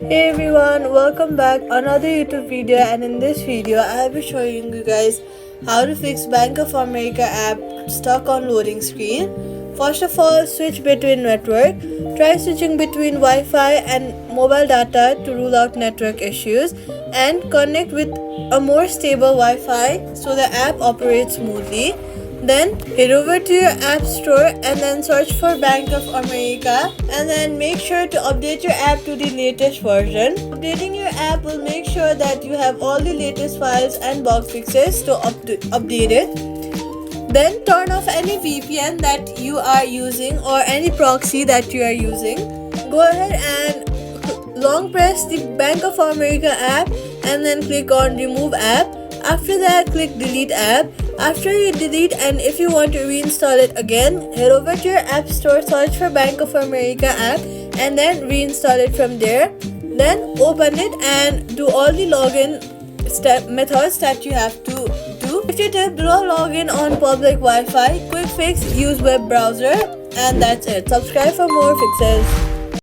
Hey everyone, welcome back another YouTube video, and in this video I'll be showing you guys how to fix Bank of America app stuck on loading screen. First of all, switch between network. Try switching between Wi-Fi and mobile data to rule out network issues, and connect with a more stable Wi-Fi so the app operates smoothly. Then head over to your app store and then search for Bank of America, and then make sure to update your app to the latest version. Updating your app will make sure that you have all the latest files and bug fixes to update it. Then turn off any VPN that you are using or any proxy that you are using. Go ahead and long press the Bank of America app and then click on remove app. After that, click delete app. After you delete, and if you want to reinstall it again, head over to your app store, search for Bank of America app and then reinstall it from there. Then open it and do all the login methods that you have to do. If you tap below login on public Wi-Fi, quick fix, use web browser, and that's it. Subscribe for more fixes.